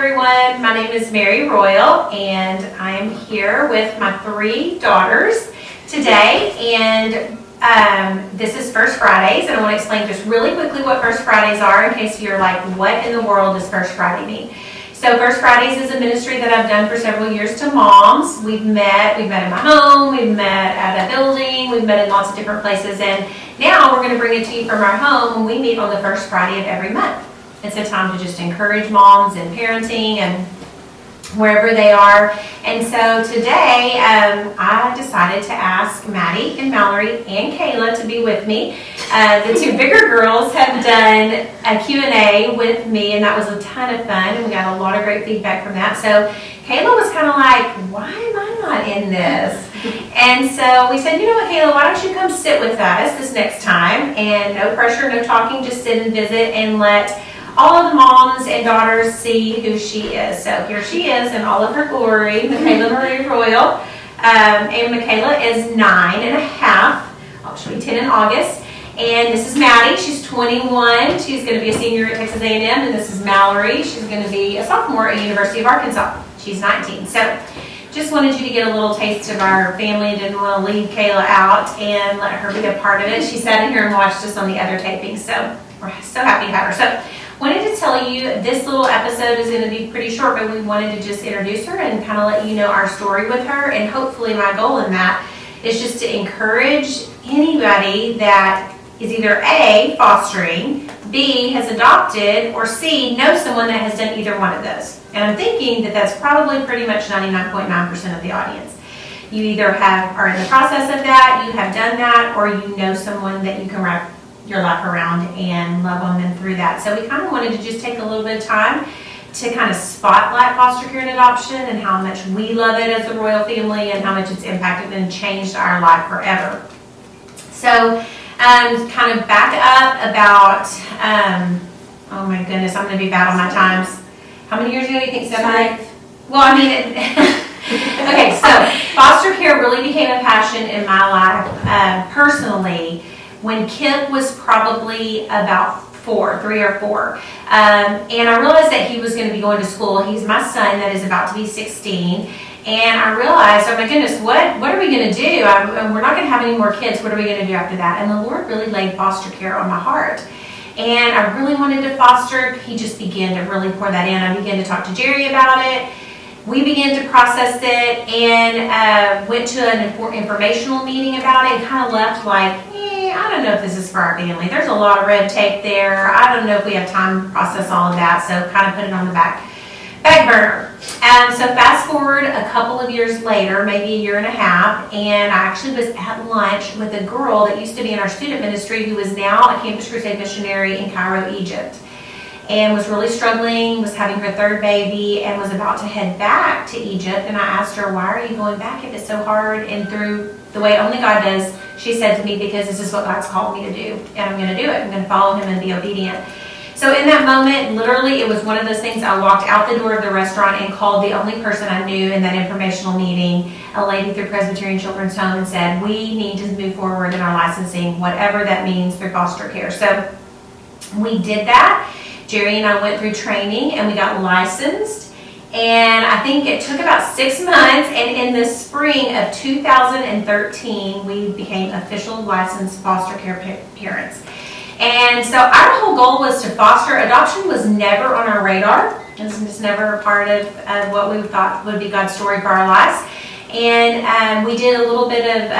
everyone. My name is Mary Royal, and I'm here with my 3 daughters today. And this is First Fridays, and I want to explain just really quickly what First Fridays are in case you're like, what in the world does First Friday mean? So First Fridays is a ministry that I've done for several years to moms. We've met in my home, we've met at a building, we've met in lots of different places, and now we're going to bring it to you from our home when we meet on the first Friday of every month. It's a time to just encourage moms in parenting and wherever they are. And so today I decided to ask Maddie and Mallory and Kayla to be with me. The 2 bigger girls have done a Q&A with me, and that was a ton of fun, and we got a lot of great feedback from that. So Kayla was kind of like, why am I not in this? And so we said, you know what, Kayla, why don't you come sit with us this next time? And no pressure, no talking, just sit and visit and let all of the moms and daughters see who she is. So here she is in all of her glory, Michaela Marie Royal. And Michaela is 9 and a half. She'll be 10 in August. And this is Maddie. She's 21. She's going to be a senior at Texas A&M. And this is Mallory. She's going to be a sophomore at University of Arkansas. She's 19. So just wanted you to get a little taste of our family. Didn't want to leave Kayla out and let her be a part of it. She sat in here and watched us on the other tapings. So we're so happy to have her. So wanted to tell you this little episode is going to be pretty short, but we wanted to just introduce her and kind of let you know our story with her. And hopefully my goal in that is just to encourage anybody that is either A, fostering, B, has adopted, or C, knows someone that has done either one of those. And I'm thinking that that's probably pretty much 99.9% of the audience. You either are in the process of that, you have done that, or you know someone that you can wrap your life around and love on them through that. So we kind of wanted to just take a little bit of time to kind of spotlight foster care and adoption and how much we love it as a royal family and how much it's impacted and changed our life forever. So kind of back up about, oh my goodness, I'm going to be bad on my times. How many years ago do you think? 7? 8? Well, I mean, okay, so foster care really became a passion in my life personally when Kip was probably about 3 or 4. And I realized that he was going to be going to school. He's my son that is about to be 16. And I realized, oh my goodness, what are we going to do? We're not going to have any more kids. What are we going to do after that? And the Lord really laid foster care on my heart. And I really wanted to foster. He just began to really pour that in. I began to talk to Jerry about it. We began to process it and went to an informational meeting about it and kind of left like, I don't know if this is for our family. There's a lot of red tape there. I don't know if we have time to process all of that, so kind of put it on the back burner. So fast forward a couple of years later, maybe a year and a half, and I actually was at lunch with a girl that used to be in our student ministry who is now a Campus Crusade missionary in Cairo, Egypt, and was really struggling, was having her 3rd baby, and was about to head back to Egypt. And I asked her, why are you going back if it's so hard? And through the way only God does, she said to me, because this is what God's called me to do, and I'm going to do it. I'm going to follow him and be obedient. So in that moment, literally, it was one of those things. I walked out the door of the restaurant and called the only person I knew in that informational meeting, a lady through Presbyterian Children's Home, and said, we need to move forward in our licensing, whatever that means, through foster care. So we did that. Jerry and I went through training, and we got licensed. And I think it took about 6 months, and in the spring of 2013, we became official licensed foster care parents. And so our whole goal was to foster. Adoption was never on our radar. It was just never a part of what we thought would be God's story for our lives. And we did a little bit of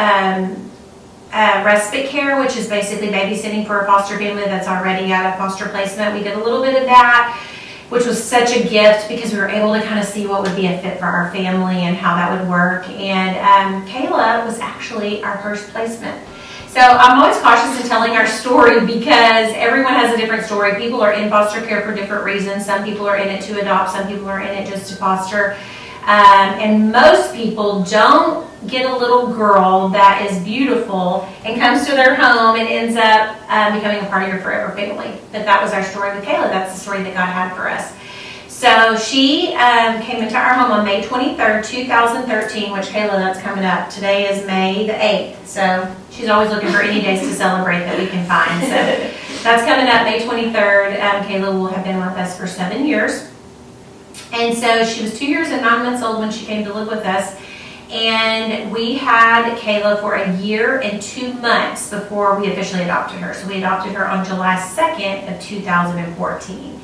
respite care, which is basically babysitting for a foster family that's already at a foster placement. We did a little bit of that, which was such a gift because we were able to kind of see what would be a fit for our family and how that would work. And Kayla was actually our first placement. So I'm always cautious in telling our story because everyone has a different story. People are in foster care for different reasons. Some people are in it to adopt. Some people are in it just to foster. And most people don't get a little girl that is beautiful and comes to their home and ends up becoming a part of your forever family. But that was our story with Kayla. That's the story that God had for us. So she came into our home on May 23rd, 2013, which, Kayla, that's coming up. Today is May the 8th. So she's always looking for any days to celebrate that we can find. So that's coming up May 23rd. Kayla will have been with us for 7 years. And so she was 2 years and 9 months old when she came to live with us. And we had Kayla for a year and 2 months before we officially adopted her. So we adopted her on July 2nd of 2014.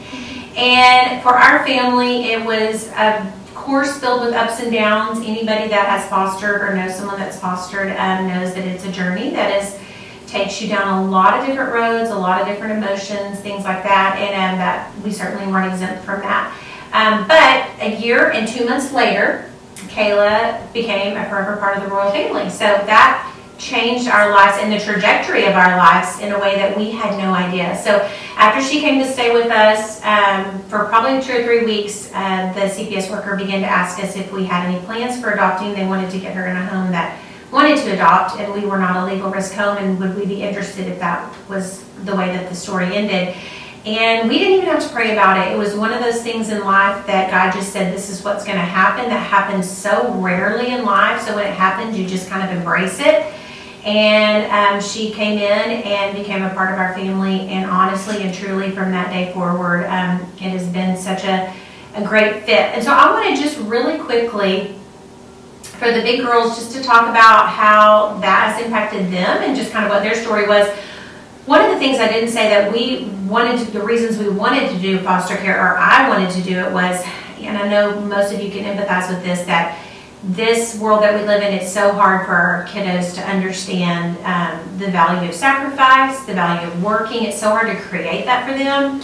And for our family, it was a course filled with ups and downs. Anybody that has fostered or knows someone that's fostered knows that it's a journey that takes you down a lot of different roads, a lot of different emotions, things like that, and that we certainly weren't exempt from that. But a year and 2 months later, Kayla became a forever part of the royal family. So that changed our lives and the trajectory of our lives in a way that we had no idea. So after she came to stay with us for probably 2 or 3 weeks, the CPS worker began to ask us if we had any plans for adopting. They wanted to get her in a home that wanted to adopt, and we were not a legal risk home, and would we be interested if that was the way that the story ended. And we didn't even have to pray about it. It was one of those things in life that God just said, this is what's going to happen. That happens so rarely in life. So when it happens, you just kind of embrace it. And she came in and became a part of our family. And honestly and truly, from that day forward, it has been such a great fit. And so I want to just really quickly, for the big girls, just to talk about how that has impacted them and just kind of what their story was. One of the things I didn't say that the reasons we wanted to do foster care, or I wanted to do it, was, and I know most of you can empathize with this, that this world that we live in, it's so hard for our kiddos to understand the value of sacrifice, the value of working. It's so hard to create that for them.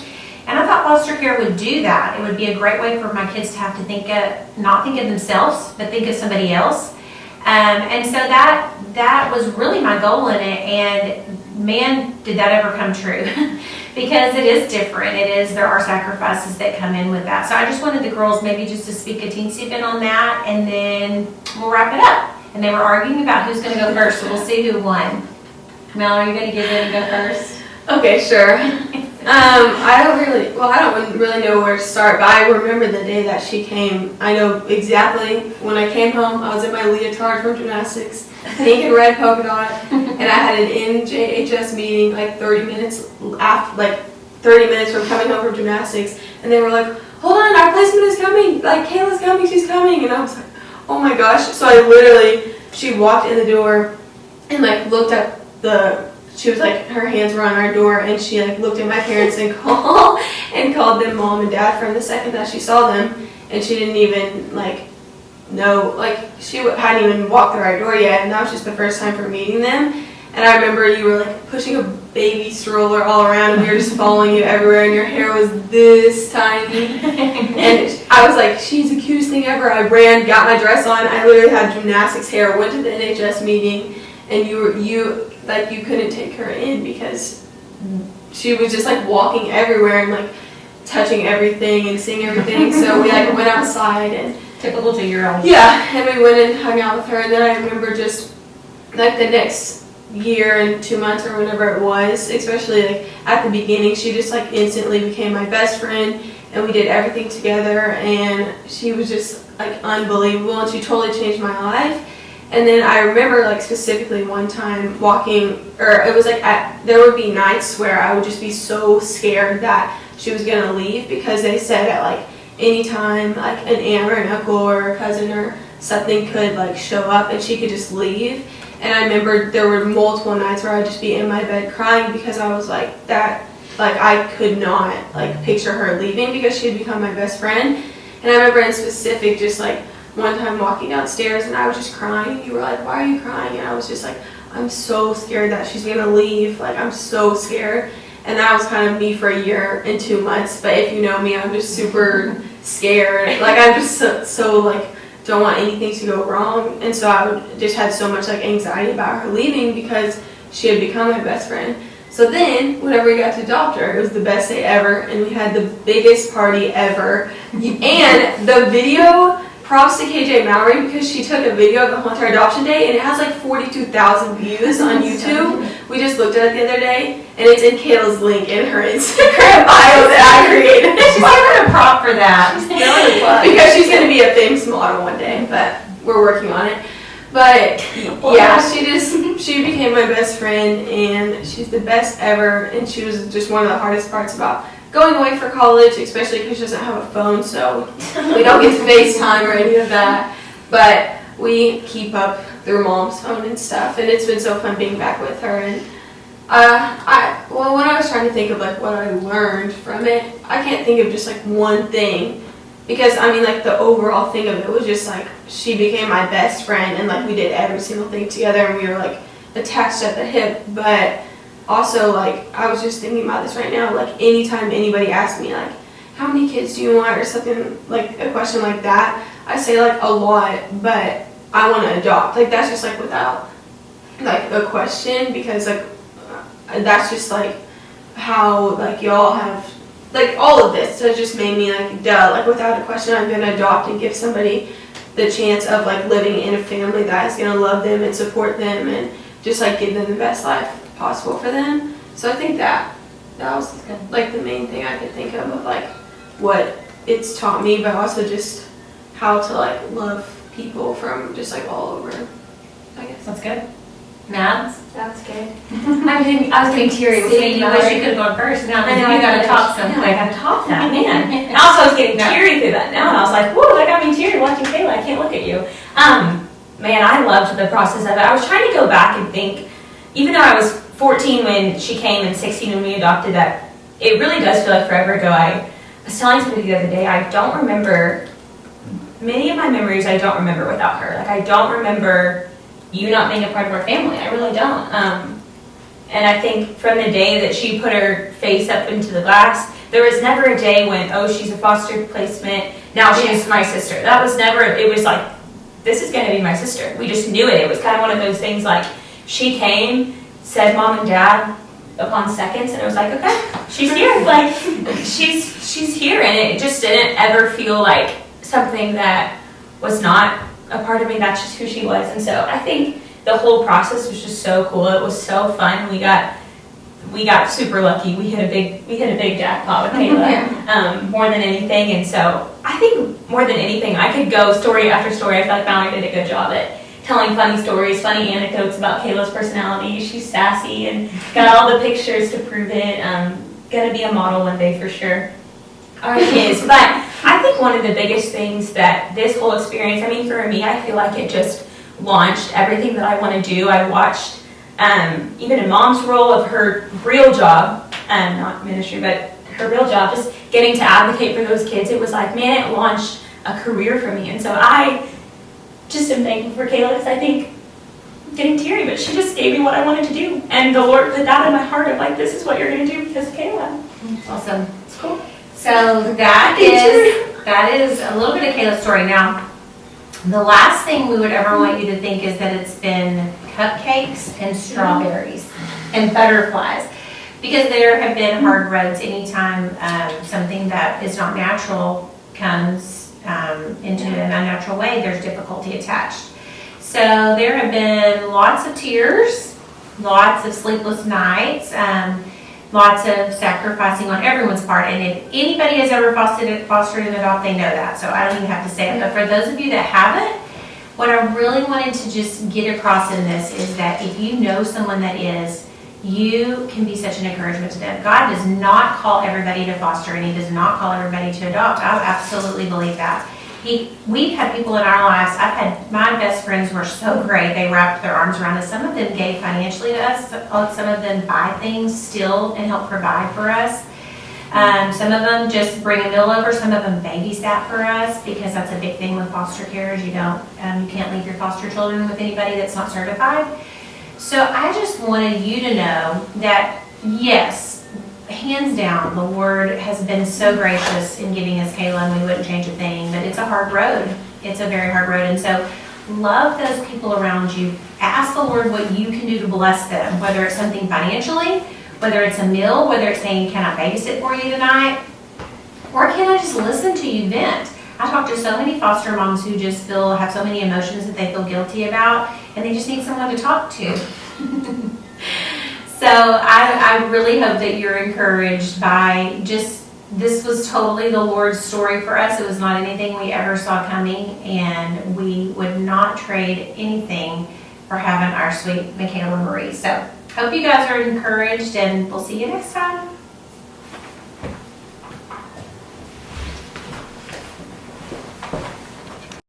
And I thought foster care would do that. It would be a great way for my kids to have to not think of themselves, but think of somebody else. And so that was really my goal in it. And man, did that ever come true. Because it is different. There are sacrifices that come in with that. So I just wanted the girls maybe just to speak a teensy bit on that, and then we'll wrap it up. And they were arguing about who's going to go first, so we'll see who won. Mel, are you going to give it and go first? Okay, sure. I don't really know where to start, but I remember the day that she came. I know exactly when I came home. I was in my leotard from gymnastics, pink and red polka dot, and I had an NJHS meeting like 30 minutes from coming home from gymnastics, and they were like, "Hold on, our placement is coming. Like Kayla's coming, she's coming," and I was like, "Oh my gosh!" So she walked in the door and like looked at she was like, her hands were on our door, and she like looked at my parents and called them mom and dad from the second that she saw them, and she didn't even like know, like she hadn't even walked through our door yet, and that was just the first time for meeting them. And I remember you were like pushing a baby stroller all around, and we were just following you everywhere, and your hair was this tiny. And I was like, she's the cutest thing ever. I ran, got my dress on. I literally had gymnastics hair, went to the NHS meeting, and you couldn't take her in because she was just like walking everywhere and like touching everything and seeing everything. So we like went outside and typical 2-year-old. Yeah, and we went and hung out with her. And then I remember just like the next year and 2 months or whatever it was, especially like at the beginning, she just like instantly became my best friend, and we did everything together, and she was just like unbelievable, and she totally changed my life. And then I remember like specifically one time walking, or it was like there would be nights where I would just be so scared that she was gonna leave, because they said at like any time like an aunt or an uncle or a cousin or something could like show up and she could just leave. And I remember there were multiple nights where I'd just be in my bed crying because I was like that, like I could not like picture her leaving because she had become my best friend. And I remember in specific just like one time walking downstairs and I was just crying, and you were like, "Why are you crying?" And I was just like, "I'm so scared that she's gonna leave, like I'm so scared." And that was kind of me for a year and 2 months. But if you know me, I'm just super scared, like I'm just so like don't want anything to go wrong. And so I just had so much like anxiety about her leaving because she had become my best friend. So then whenever we got to adopt her, it was the best day ever, and we had the biggest party ever. And the video, props to KJ Mallory, because she took a video of the whole entire adoption day, and it has like 42,000 views on YouTube. We just looked at it the other day, and it's in Kayla's link in her Instagram bio that I created. She's giving a prop for that. Because she's going to be a famous model one day, but we're working on it. But yeah, she became my best friend, and she's the best ever, and she was just one of the hardest parts about going away for college, especially because she doesn't have a phone, so we don't get to FaceTime or any of that. But we keep up through mom's phone and stuff, and it's been so fun being back with her. And when I was trying to think of like what I learned from it, I can't think of just like one thing, because I mean like the overall thing of it was just like she became my best friend, and like we did every single thing together, and we were like attached at the hip. But also, like, I was just thinking about this right now, like anytime anybody asks me like how many kids do you want or something, like a question like that, I say like a lot, but I want to adopt. Like that's just like without like a question, because like that's just like how like y'all have like all of this, so it just made me like duh, like without a question I'm gonna adopt and give somebody the chance of like living in a family that is gonna love them and support them and just like give them the best life possible for them. So I think that was like the main thing I could think of like what it's taught me, but also just how to like love people from just like all over, I guess. That's good. Mads? That's good. I was getting teary. See, you wish you could have gone first. Now I know, you got to talk something. I got to talk that, man. And also I was getting teary through that now, and I was like, whoa, that got me teary watching Kayla. I can't look at you. Man, I loved the process of it. I was trying to go back and think, even though I was 14 when she came and 16 when we adopted, that it really does feel like forever ago. I was telling somebody the other day, I don't remember, many of my memories I don't remember without her. Like I don't remember you not being a part of our family. I really don't. And I think from the day that she put her face up into the glass, there was never a day when, oh, she's a foster placement, now she's my sister. That was never, it was like, this is going to be my sister. We just knew it. It was kind of one of those things like, she came, said mom and dad upon seconds, and it was like, okay, she's here. Like, she's here. And it just didn't ever feel like something that was not a part of me. That's just who she was. And so I think the whole process was just so cool. It was so fun. We got super lucky. We hit a big jackpot with Kayla, more than anything. And so I think more than anything, I could go story after story. I feel like Valerie did a good job at telling funny stories, funny anecdotes about Kayla's personality. She's sassy and got all the pictures to prove it. Gonna be a model one day for sure. Already is. But I think one of the biggest things that this whole experience, I mean, for me, I feel like it just launched everything that I want to do. I watched, even in mom's role of her real job, not ministry, but her real job, just getting to advocate for those kids. It was like, man, it launched a career for me. And so I just am thankful for Kayla, because I think, I'm getting teary, but she just gave me what I wanted to do. And the Lord put that in my heart of like, this is what you're going to do because of Kayla. Awesome. It's cool. So that is a little bit of Kayla's story. Now, the last thing we would ever want you to think is that it's been cupcakes and strawberries and butterflies, because there have been hard roads anytime something that is not natural comes into an unnatural way. There's difficulty attached. So there have been lots of tears, lots of sleepless nights, lots of sacrificing on everyone's part. And if anybody has ever fostered and adopted, they know that. So I don't even have to say it. But for those of you that haven't, what I really wanted to just get across in this is that if you know someone that is, you can be such an encouragement to them. God does not call everybody to foster, and He does not call everybody to adopt. I absolutely believe that. We've had people in our lives, my best friends were so great. They wrapped their arms around us. Some of them gave financially to us. Some of them buy things still and help provide for us. Some of them just bring a meal over. Some of them babysat for us, because that's a big thing with foster care is you can't leave your foster children with anybody that's not certified. So I just wanted you to know that, yes, hands down, the Lord has been so gracious in giving us Kayla, and we wouldn't change a thing, but it's a hard road. It's a very hard road. And so love those people around you. Ask the Lord what you can do to bless them, whether it's something financially, whether it's a meal, whether it's saying, can I babysit for you tonight? Or can I just listen to you vent? I talk to so many foster moms who just have so many emotions that they feel guilty about, and they just need someone to talk to. So I really hope that you're encouraged by this was totally the Lord's story for us. It was not anything we ever saw coming, and we would not trade anything for having our sweet Michaela Marie. So hope you guys are encouraged, and we'll see you next time.